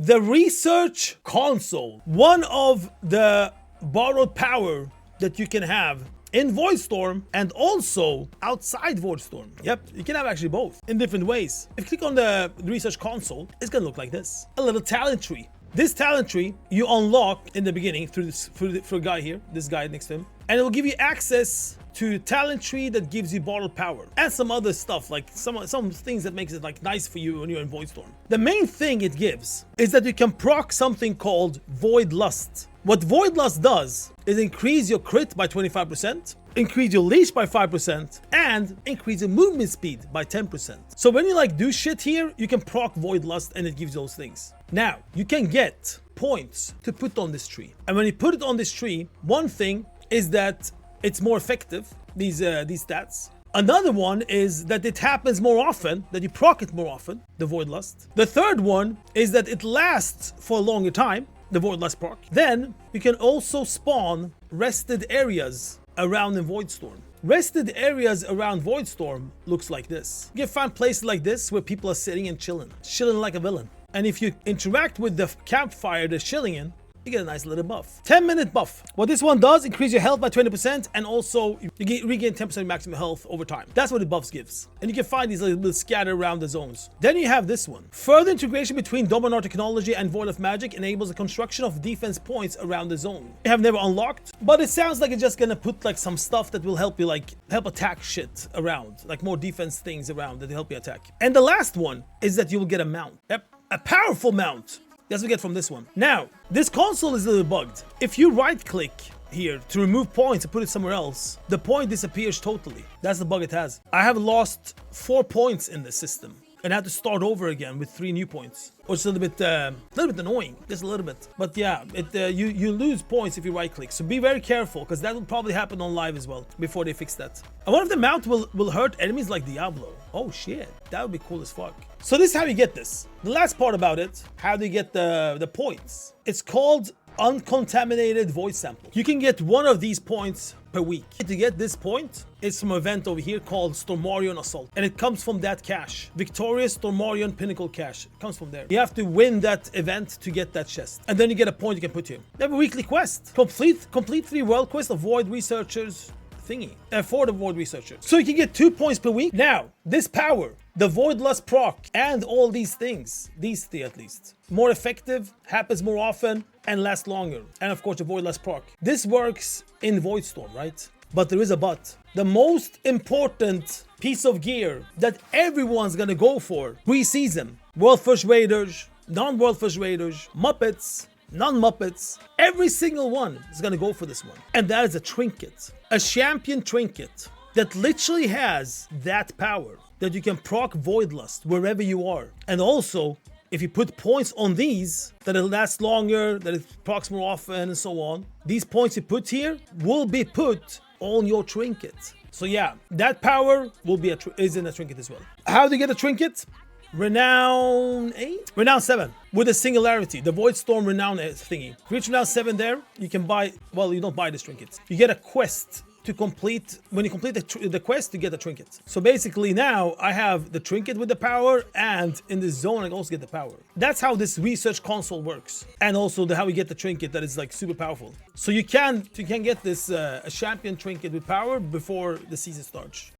the research console. One of the borrowed power that you can have in Voidstorm and also outside Voidstorm. Yep, you can have actually both in different ways. If you click on the research console, it's gonna look like this. A little talent tree. This talent tree you unlock in the beginning through a guy here, this guy next to him, and it will give you access to talent tree that gives you borrowed power and some other stuff, like some things that makes it like nice for you when you're in Voidstorm. The main thing it gives is that you can proc something called Voidlust. What Voidlust does is increase your crit by 25%, increase your leash by 5%, and increase your movement speed by 10%. So when you like do shit here, you can proc Voidlust and it gives you those things. Now, you can get points to put on this tree. And when you put it on this tree, one thing is that it's more effective, these stats. Another one is that it happens more often, that you proc it more often, the Voidlust. The third one is that it lasts for a longer time, the Voidlust proc. Then you can also spawn rested areas around in Voidstorm. Rested areas around Voidstorm looks like this. You can find places like this where people are sitting and chilling like a villain. And if you interact with the campfire they're chilling in, you get a nice little buff. 10-minute buff. What this one does, increase your health by 20% and also you regain 10% maximum health over time. That's what the buffs gives. And you can find these little scattered around the zones. Then you have this one. Further integration between Dominar technology and Void of Magic enables the construction of defense points around the zone. You have never unlocked, but it sounds like it's just gonna put like some stuff that will help you help attack shit around, like more defense things around that help you attack. And the last one is that you will get a mount. Yep, a powerful mount. That's what we get from this one. Now, this console is a little bugged. If you right click here to remove points and put it somewhere else, the point disappears totally. That's the bug it has. I have lost 4 points in the system and I had to start over again with 3 new points. Which is a little bit annoying, just a little bit. But yeah, you lose points if you right click. So be very careful because that will probably happen on live as well before they fix that. I wonder if the mount will hurt enemies like Diablo. Oh shit, that would be cool as fuck. So this is how you get this. The last part about it, how do you get the points? It's called Uncontaminated Void Sample. You can get one of these points per week. To get this point, it's from an event over here called Stormarion Assault. And it comes from that cache. Victorious Stormarion Pinnacle cache. It comes from there. You have to win that event to get that chest. And then you get a point you can put here. You have a weekly quest. Complete 3 world quests of Void Researchers thingy. For the Void Researcher. So you can get 2 points per week. Now, this power, the Voidlust proc, and all these things, these 3 at least, more effective, happens more often, and lasts longer. And of course the Voidlust proc. This works in Voidstorm, right? But there is a but. The most important piece of gear that everyone's gonna go for pre-season, World First Raiders, non-World First Raiders, Muppets, non-Muppets, every single one is gonna go for this one. And that is a trinket. A champion trinket that literally has that power that you can proc Voidlust wherever you are. And also, if you put points on these, that it lasts longer, that it procs more often and so on, these points you put here will be put on your trinket. So yeah, that power will be is in a trinket as well. How do you get a trinket? Renown 8? Renown 7 with a singularity, the Voidstorm Renown thingy. If you reach Renown 7 there, you can buy, well, you don't buy this trinket. You get a quest to complete. When you complete the quest, you get a trinket. So basically now I have the trinket with the power, and in this zone I also get the power. That's how this research console works, and also how we get the trinket that is like super powerful. So you can get this a champion trinket with power before the season starts.